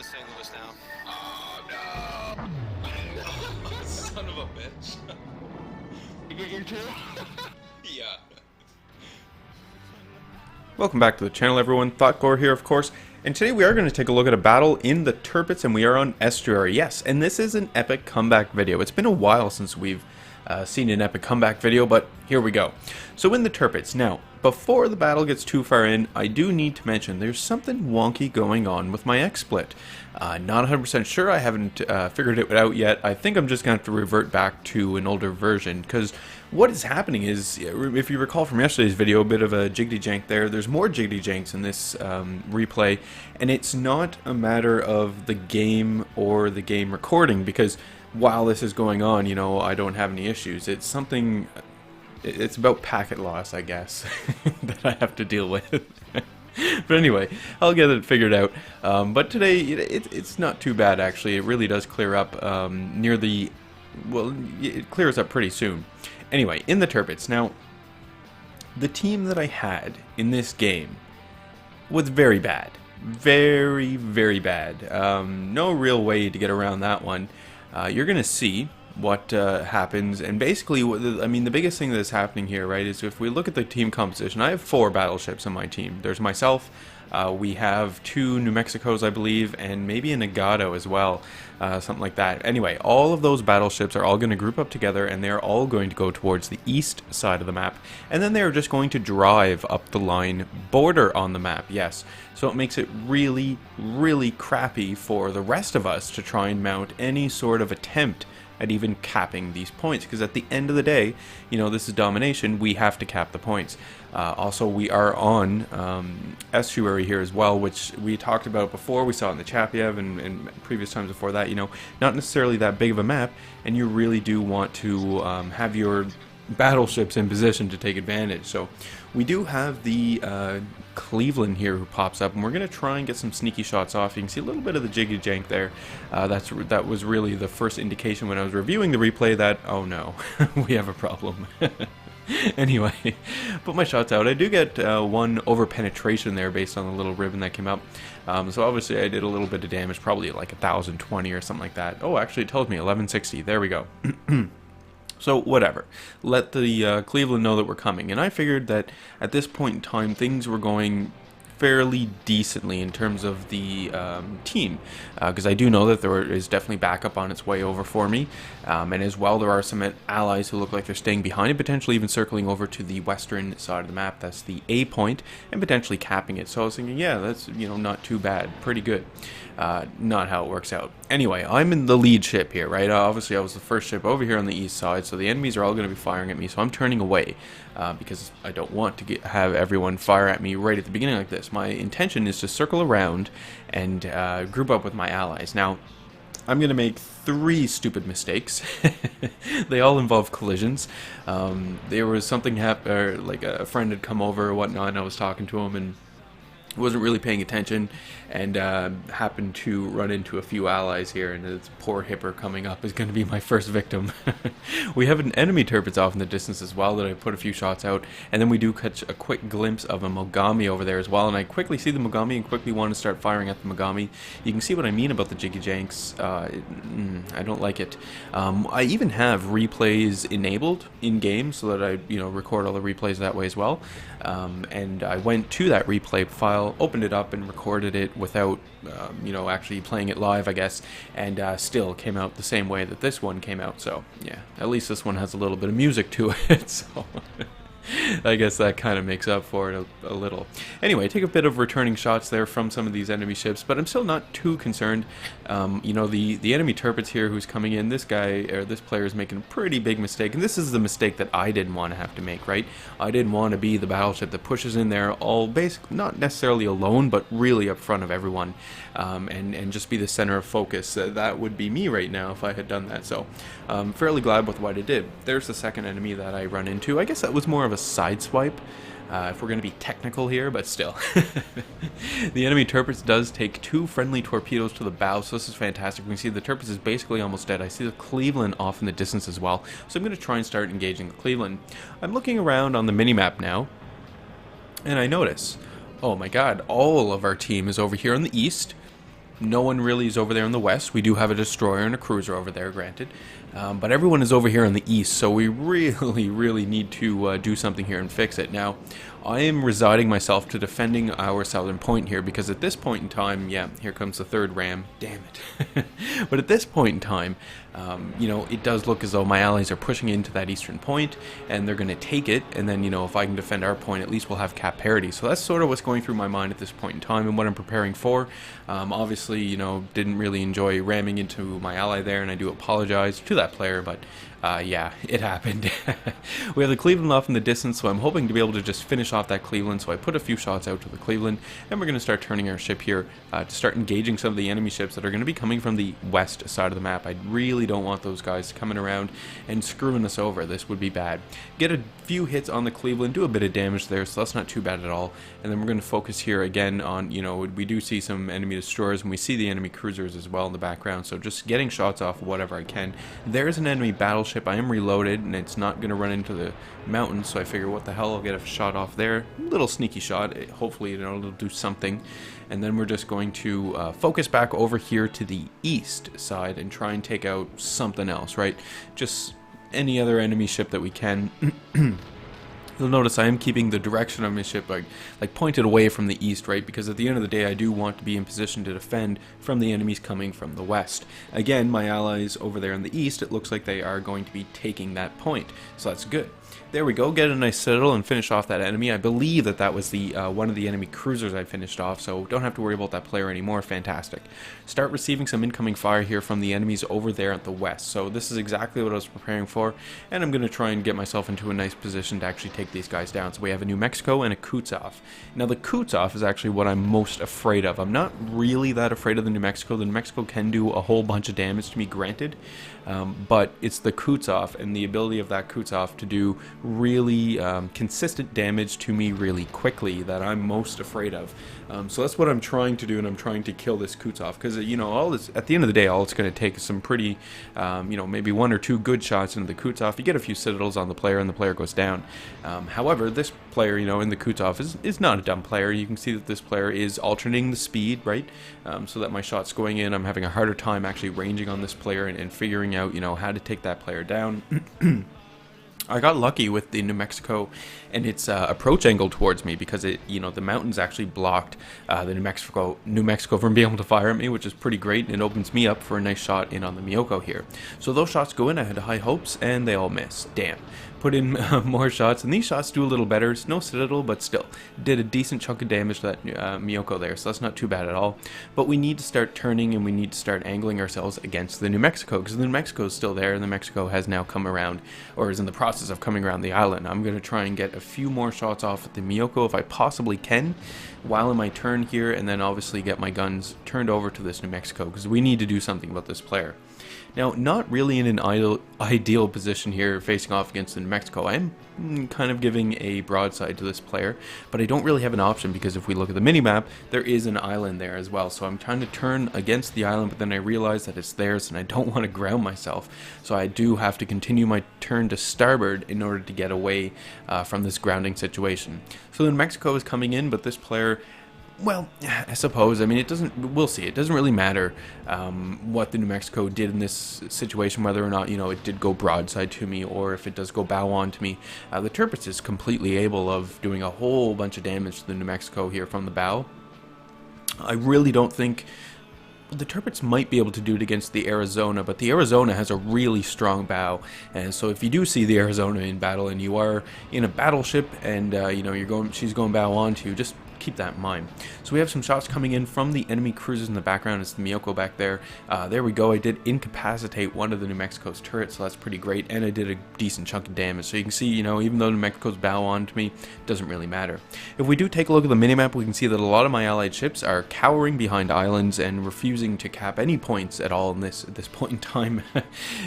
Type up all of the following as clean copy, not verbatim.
to St. Louis now. Oh no! Son of a bitch. You get your two? Yeah. Welcome back to the channel, everyone. Thotgor here, of course, and today we are going to take a look at a battle in the Tirpitz, and we are on Estuary. Yes, and this is an epic comeback video. It's been a while since we've seen an epic comeback video, but here we go. So in the Tirpitz, now, before the battle gets too far in, I do need to mention there's something wonky going on with my XSplit. Not 100% sure, I haven't figured it out yet. I think I'm just going to have to revert back to an older version, because what is happening is, if you recall from yesterday's video, a bit of a jiggity jank there. There's more jiggity janks in this replay, and it's not a matter of the game or the game recording, because while this is going on, you know, I don't have any issues. It's something, it's about packet loss, I guess, that I have to deal with. But anyway, I'll get it figured out. But today, it's not too bad, actually. It really does clear up near the, well, it clears up pretty soon. Anyway, in the Tirpitz. Now, the team that I had in this game was very bad. Very, very bad. No real way to get around that one. You're going to see what happens, and basically, I mean, the biggest thing that's happening here, right, is if we look at the team composition, I have 4 battleships on my team. There's myself, we have 2 New Mexicos, I believe, and maybe a Nagato as well, something like that. Anyway, all of those battleships are all going to group up together, and they're all going to go towards the east side of the map, and then they're just going to drive up the line border on the map, yes. So it makes it really, really crappy for the rest of us to try and mount any sort of attempt at even capping these points, because at the end of the day, you know, this is domination, we have to cap the points. Also, we are on Estuary here as well, which we talked about before. We saw it in the Chapiev and previous times before that, you know, not necessarily that big of a map, and you really do want to have your battleships in position to take advantage. So we do have the Cleveland here who pops up, and we're going to try and get some sneaky shots off. You can see a little bit of the jiggy jank there. That was really the first indication when I was reviewing the replay that, oh no, we have a problem. Anyway, put my shots out. I do get one over penetration there based on the little ribbon that came up. So obviously I did a little bit of damage, probably like 1,020 or something like that. Oh, actually it tells me 1160. There we go. So whatever, let the Cleveland know that we're coming, and I figured that at this point in time things were going fairly decently in terms of the team, because I do know that there is definitely backup on its way over for me, and as well there are some allies who look like they're staying behind and potentially even circling over to the western side of the map. That's the A point, and potentially capping it. So I was thinking, yeah, that's, you know, not too bad, pretty good. Not how it works out. Anyway, I'm in the lead ship here, right? Obviously, I was the first ship over here on the east side, so the enemies are all going to be firing at me, so I'm turning away, because I don't want to have everyone fire at me right at the beginning like this. My intention is to circle around and group up with my allies. Now, I'm going to make 3 stupid mistakes. They all involve collisions. There was something like a friend had come over or whatnot, and I was talking to him, and wasn't really paying attention, and happened to run into a few allies here, and this poor hipper coming up is going to be my first victim. We have an enemy Tirpitz off in the distance as well that I put a few shots out, and then we do catch a quick glimpse of a Mogami over there as well, and I quickly see the Mogami and quickly want to start firing at the Mogami. You can see what I mean about the jiggy janks. I don't like it. I even have replays enabled in game so that I, you know, record all the replays that way as well, and I went to that replay file, opened it up and recorded it without, you know, actually playing it live, I guess, and still came out the same way that this one came out. So yeah, at least this one has a little bit of music to it, so I guess that kind of makes up for it a little. Anyway, take a bit of returning shots there from some of these enemy ships, but I'm still not too concerned. You know, the enemy Tirpitz here who's coming in, this guy, or this player, is making a pretty big mistake, and this is the mistake that I didn't want to have to make, right? I didn't want to be the battleship that pushes in there all basically, not necessarily alone, but really up front of everyone, and just be the center of focus. That would be me right now if I had done that, so I'm fairly glad with what I did. There's the second enemy that I run into. I guess that was more of a side swipe, if we're going to be technical here, but still. The enemy Tirpitz does take 2 friendly torpedoes to the bow, so this is fantastic. We can see the Tirpitz is basically almost dead. I see the Cleveland off in the distance as well, so I'm going to try and start engaging the Cleveland. I'm looking around on the minimap now, and I notice, oh my god, all of our team is over here on the east, no one really is over there in the west. We do have a destroyer and a cruiser over there, granted. But everyone is over here in the east, so we really need to do something here and fix it. Now, I am resigning myself to defending our southern point here, because at this point in time, yeah, here comes the third ram, damn it. But at this point in time, you know, it does look as though my allies are pushing into that eastern point, and they're going to take it, and then, you know, if I can defend our point, at least we'll have cap parity. So that's sort of what's going through my mind at this point in time, and what I'm preparing for. Obviously, you know, didn't really enjoy ramming into my ally there, and I do apologize to that player, but yeah, it happened. We have the Cleveland off in the distance, so I'm hoping to be able to just finish off that Cleveland. So I put a few shots out to the Cleveland, and we're going to start turning our ship here to start engaging some of the enemy ships that are going to be coming from the west side of the map. I really don't want those guys coming around and screwing us over. This would be bad. Get a few hits on the Cleveland, do a bit of damage there, so that's not too bad at all. And then we're going to focus here again on, you know, we do see some enemy destroyers, and we see the enemy cruisers as well in the background, so just getting shots off whatever I can. There's an enemy battleship. I am reloaded, and it's not going to run into the mountains, so I figure, what the hell, I'll get a shot off there. Little sneaky shot. Hopefully, you know, it'll do something. And then we're just going to focus back over here to the east side and try and take out something else, right? Just any other enemy ship that we can. You'll notice I am keeping the direction of my ship like pointed away from the east, right? Because at the end of the day, I do want to be in position to defend from the enemies coming from the west. Again, my allies over there in the east, it looks like they are going to be taking that point, so that's good. There we go, get a nice citadel and finish off that enemy. I believe that that was the one of the enemy cruisers I finished off, so don't have to worry about that player anymore. Fantastic. Start receiving some incoming fire here from the enemies over there at the west. So this is exactly what I was preparing for, and I'm going to try and get myself into a nice position to actually take these guys down. So we have a New Mexico and a Kutzhoff. Now the Kutzhoff is actually what I'm most afraid of. I'm not really that afraid of the New Mexico. The New Mexico can do a whole bunch of damage to me, granted, but it's the Kutzhoff and the ability of that Kutzhoff to do really consistent damage to me really quickly that I'm most afraid of. So that's what I'm trying to do, and I'm trying to kill this Kutzhoff, because, you know, all this, at the end of the day, all it's going to take is some pretty, you know, maybe one or two good shots into the Kutzhoff. You get a few citadels on the player, and the player goes down. However, this player, you know, in the Kutzhoff is not a dumb player. You can see that this player is alternating the speed, right? So that my shot's going in. I'm having a harder time actually ranging on this player and figuring out, you know, how to take that player down. I got lucky with the New Mexico and its approach angle towards me, because it, you know, the mountains actually blocked the New Mexico from being able to fire at me, which is pretty great, and it opens me up for a nice shot in on the Miyoko here. So those shots go in. I had high hopes, and they all miss. Damn. Put in more shots, and these shots do a little better. It's no citadel, but still did a decent chunk of damage to that Miyoko there, so that's not too bad at all. But we need to start turning, and we need to start angling ourselves against the New Mexico, because the New Mexico is still there, and the Mexico has now come around, or is in the process of coming around the island. I'm going to try and get a few more shots off at the Miyoko if I possibly can while in my turn here, and then obviously get my guns turned over to this New Mexico, because we need to do something about this player. Now, not really in an ideal position here facing off against the New Mexico. I'm kind of giving a broadside to this player, but I don't really have an option, because if we look at the minimap, there is an island there as well. So I'm trying to turn against the island, but then I realize that it's theirs, and I don't want to ground myself. So I do have to continue my turn to starboard in order to get away from this grounding situation. So the New Mexico is coming in, but this player, well, I suppose, I mean, it doesn't, we'll see. It doesn't really matter what the New Mexico did in this situation, whether or not, you know, it did go broadside to me, or if it does go bow on to me. The Tirpitz is completely able of doing a whole bunch of damage to the New Mexico here from the bow. I really don't think the Tirpitz might be able to do it against the Arizona, but the Arizona has a really strong bow, and so if you do see the Arizona in battle and you are in a battleship and you know, she's going bow on to you, just keep that in mind. So we have some shots coming in from the enemy cruisers in the background. It's the Miyoko back there. There we go. I did incapacitate one of the New Mexico's turrets, so that's pretty great, and I did a decent chunk of damage. So you can see, you know, even though New Mexico's bow on to me, it doesn't really matter. If we do take a look at the minimap, we can see that a lot of my allied ships are cowering behind islands and refusing to cap any points at all at this point in time.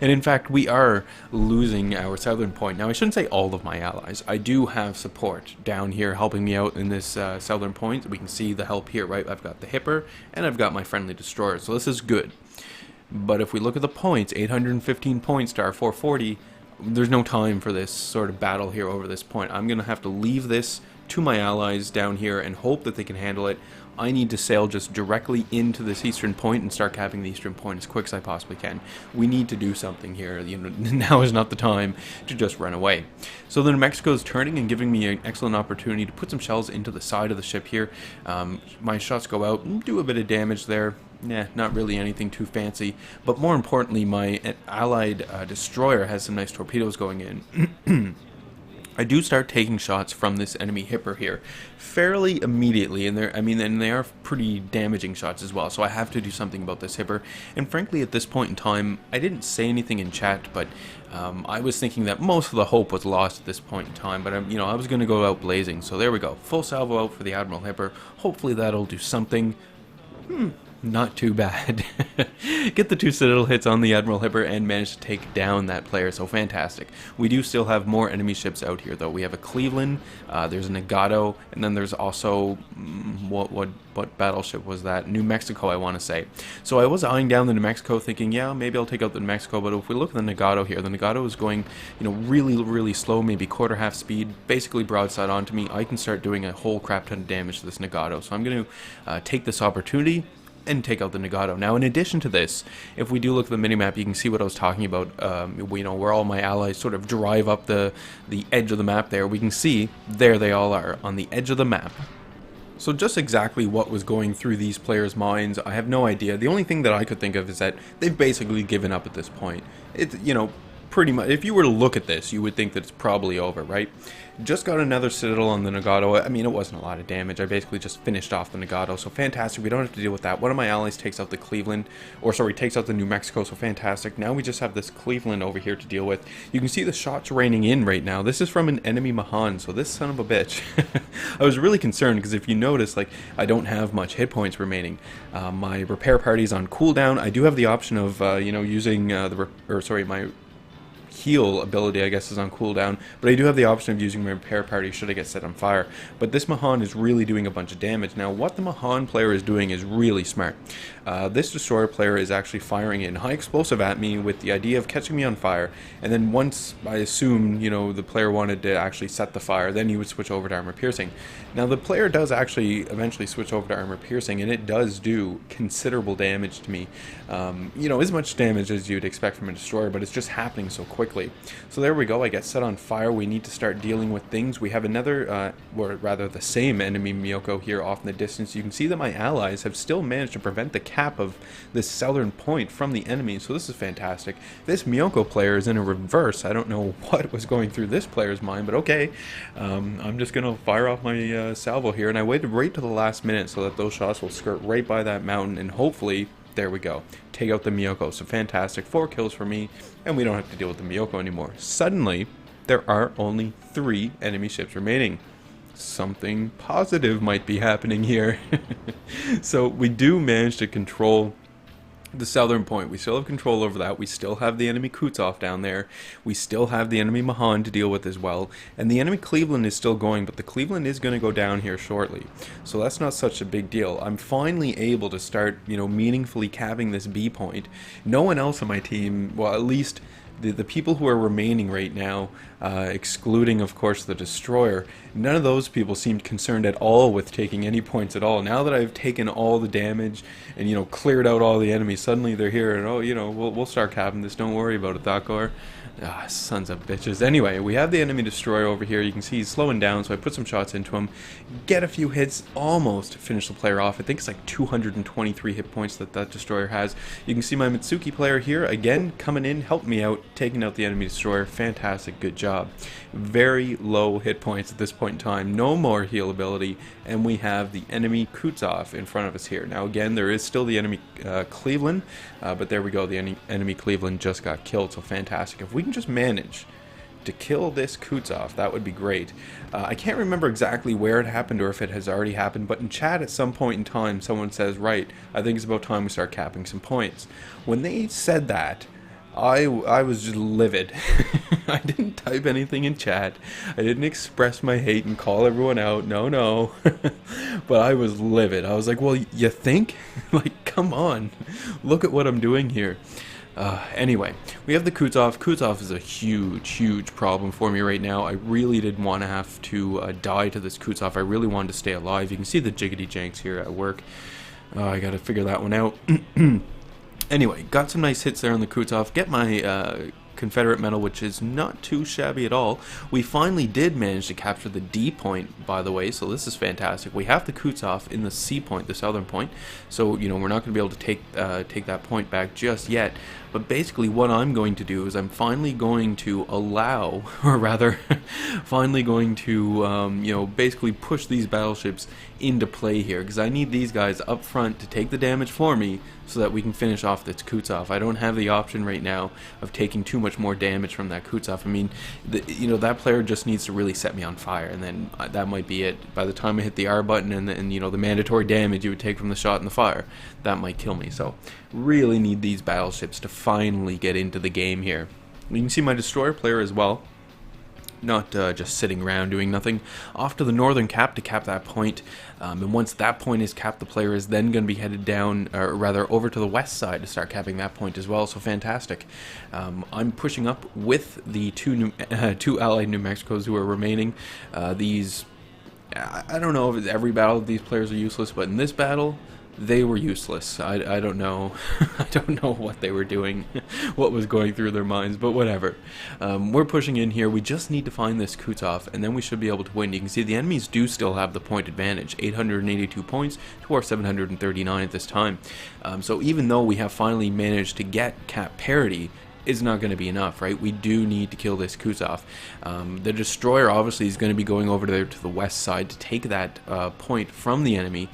And in fact, we are losing our southern point. Now, I shouldn't say all of my allies. I do have support down here helping me out in this southern point. We can see the help here, right? I've got the Hipper, and I've got my friendly destroyer, so this is good. But if we look at the points, 815 points to our 440, there's no time for this sort of battle here over this point. I'm going to have to leave this to my allies down here and hope that they can handle it. I need to sail just directly into this eastern point and start capping the eastern point as quick as I possibly can. We need to do something here. You know, now is not the time to just run away. So the New Mexico is turning and giving me an excellent opportunity to put some shells into the side of the ship here. My shots go out and do a bit of damage there. Nah, not really anything too fancy. But more importantly, my allied destroyer has some nice torpedoes going in. I do start taking shots from this enemy hipper here fairly immediately, and they are pretty damaging shots as well, so I have to do something about this hipper. And frankly, at this point in time, I didn't say anything in chat, but I was thinking that most of the hope was lost at this point in time, but I was going to go out blazing. So there we go, full salvo out for the Admiral hipper. Hopefully that'll do something. Not too bad. Get the 2 Citadel hits on the Admiral hipper and manage to take down that player, so fantastic. We do still have more enemy ships out here though. We have a Cleveland, there's a Nagato, and then there's also, what battleship was that? New Mexico, I want to say. So I was eyeing down the New Mexico thinking, yeah, maybe I'll take out the New Mexico, but if we look at the Nagato here, the Nagato is going, really slow, maybe quarter-half speed, basically broadside onto me. I can start doing a whole crap ton of damage to this Nagato, so I'm going to take this opportunity and take out the Nagato. Now, in addition to this, if we do look at the minimap, you can see what I was talking about, where all my allies sort of drive up the edge of the map there. We can see, there they all are, on the edge of the map. So just exactly what was going through these players' minds, I have no idea. The only thing that I could think of is that they've basically given up at this point. It's, pretty much, if you were to look at this, you would think that it's probably over, right? Just got another Citadel on the Nagato. It wasn't a lot of damage. I basically just finished off the Nagato, so fantastic. We don't have to deal with that. One of my allies takes out the Cleveland, takes out the New Mexico, so fantastic. Now we just have this Cleveland over here to deal with. You can see the shots raining in right now. This is from an enemy Mahan, so this son of a bitch. I was really concerned, because if you notice, I don't have much hit points remaining. My repair party's on cooldown. I do have the option of, using my heal ability, I guess, is on cooldown, but I do have the option of using my repair party should I get set on fire. But this Mahan is really doing a bunch of damage. Now, what the Mahan player is doing is really smart. This destroyer player is actually firing in high explosive at me with the idea of catching me on fire, and then once I assume, the player wanted to actually set the fire, then he would switch over to armor piercing. Now, the player does actually eventually switch over to armor piercing, and it does do considerable damage to me. As much damage as you'd expect from a destroyer, but it's just happening so quickly. So there we go, I get set on fire. We need to start dealing with things. We have another, or rather the same enemy Miyoko here off in the distance. You can see that my allies have still managed to prevent the cap of this southern point from the enemy, so this is fantastic. This Miyoko player is in a reverse. I don't know what was going through this player's mind, but okay. I'm just going to fire off my salvo here, and I waited right to the last minute so that those shots will skirt right by that mountain, and hopefully, there we go, take out the Miyoko. So fantastic, 4 kills for me, and we don't have to deal with the Miyoko anymore. Suddenly, there are only 3 enemy ships remaining. Something positive might be happening here. So we do manage to control the southern point. We still have control over that. We still have the enemy Kutsov down there. We still have the enemy Mahan to deal with as well. And the enemy Cleveland is still going, but the Cleveland is going to go down here shortly. So that's not such a big deal. I'm finally able to start, meaningfully capping this B point. No one else on my team, well, at least the people who are remaining right now, excluding, of course, the destroyer, none of those people seemed concerned at all with taking any points at all. Now that I've taken all the damage and, cleared out all the enemies, suddenly they're here and, we'll start capping this. Don't worry about it, Thotgor. Ah, sons of bitches. Anyway, we have the enemy destroyer over here. You can see he's slowing down, so I put some shots into him. Get a few hits, almost finish the player off. I think it's like 223 hit points that destroyer has. You can see my Mitsuki player here, again, coming in, helping me out, taking out the enemy destroyer. Fantastic, good job. Very low hit points at this point in time. No more heal ability, and we have the enemy Kutsov in front of us here. Now, again, there is still the enemy Cleveland, but there we go. The enemy Cleveland just got killed, so fantastic. If we can just manage to kill this Kutsov, that would be great. I can't remember exactly where it happened or if it has already happened, but in chat at some point in time, someone says, right, I think it's about time we start capping some points. When they said that, I was just livid. I didn't type anything in chat. I didn't express my hate and call everyone out. No. But I was livid. I was like, well, you think? Like, come on. Look at what I'm doing here. Anyway, we have the Kutov. Kutov is a huge problem for me right now. I really didn't want to have to die to this Kutov. I really wanted to stay alive. You can see the jiggity janks here at work. I gotta figure that one out. Anyway, got some nice hits there on the Kutov. Get my Confederate medal, which is not too shabby at all. We finally did manage to capture the D point, by the way, so this is fantastic. We have the Kutov in the C point, the southern point, so you know we're not going to be able to take that point back just yet. But basically, what I'm going to do is I'm finally going to allow, or rather, finally going to you know, basically push these battleships into play here, because I need these guys up front to take the damage for me so that we can finish off this Kutov. I don't have the option right now of taking too much more damage from that Kutov. I mean, you know, that player just needs to really set me on fire, and then that might be it. By the time I hit the R button and you know, the mandatory damage you would take from the shot and the fire, that might kill me. So really need these battleships to finally get into the game here. You can see my destroyer player as well, not just sitting around doing nothing. Off to the northern cap to cap that point, and once that point is capped, the player is then going to be headed down, or rather over to the west side to start capping that point as well. So fantastic. I'm pushing up with the two allied New Mexicos who are remaining. These, I don't know if every battle these players are useless, but in this battle they were useless. I don't know. I don't know what they were doing, what was going through their minds, but whatever. We're pushing in here. We just need to find this Kutov, and then we should be able to win. You can see the enemies do still have the point advantage, 882 points to our 739 at this time. So even though we have finally managed to get cap parity, is not going to be enough, right? We do need to kill this Kutov. The destroyer obviously is going to be going over there to the west side to take that point from the enemy,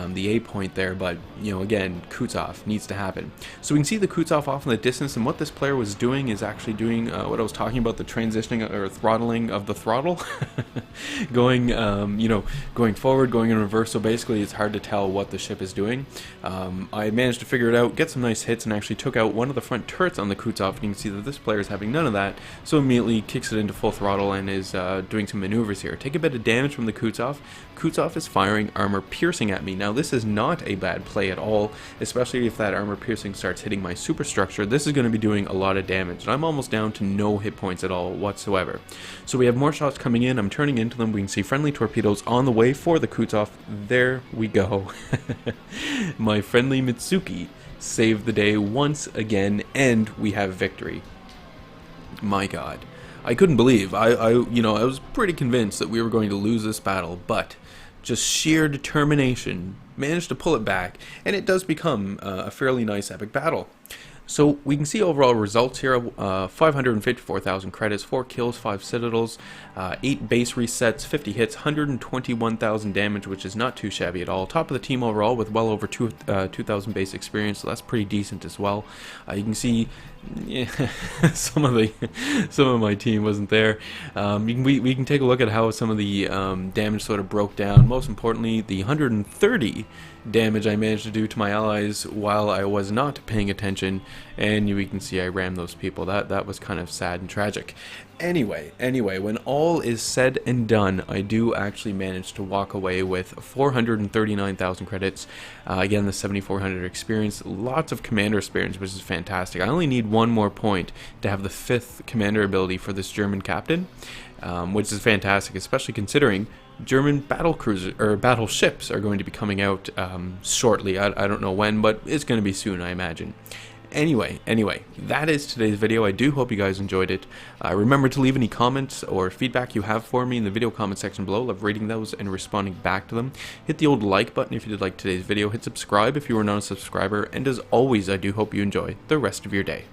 the A point there, but you know, again, Kutov needs to happen. So we can see the Kutov off in the distance, and what this player was doing is actually doing what I was talking about, the transitioning or throttling of the throttle. Going you know, going forward, going in reverse, so basically it's hard to tell what the ship is doing. I managed to figure it out, get some nice hits, and actually took out one of the front turrets on the Kutov, and you can see that this player is having none of that, so immediately kicks it into full throttle and is doing some maneuvers here. Take a bit of damage from the Kutov. Kutov is firing armor piercing at me. Now this is not a bad play at all, especially if that armor piercing starts hitting my superstructure. This is going to be doing a lot of damage, and I'm almost down to no hit points at all whatsoever. So we have more shots coming in. I'm turning into them. We can see friendly torpedoes on the way for the Kutov. There we go. My friendly Mitsuki saved the day once again, and we have victory. My god, I couldn't believe, you know, I was pretty convinced that we were going to lose this battle, but just sheer determination managed to pull it back, and it does become a fairly nice epic battle. So we can see overall results here, 554,000 credits, 4 kills, 5 citadels, 8 base resets, 50 hits, 121,000 damage, which is not too shabby at all. Top of the team overall with well over 2,000 base experience, so that's pretty decent as well. You can see some of my team wasn't there. We can take a look at how some of the damage sort of broke down. Most importantly, the 130 damage I managed to do to my allies while I was not paying attention, and we can see I rammed those people. That was kind of sad and tragic. Anyway, when all is said and done, I do actually manage to walk away with 439,000 credits. Again, the 7,400 experience, lots of commander experience, which is fantastic. I only need one more point to have the 5th commander ability for this German captain, which is fantastic, especially considering German battleships are going to be coming out shortly. I don't know when, but it's going to be soon, I imagine. Anyway, that is today's video. I do hope you guys enjoyed it. Remember to leave any comments or feedback you have for me in the video comment section below. Love reading those and responding back to them. Hit the old like button if you did like today's video. Hit subscribe if you are not a subscriber. And as always, I do hope you enjoy the rest of your day.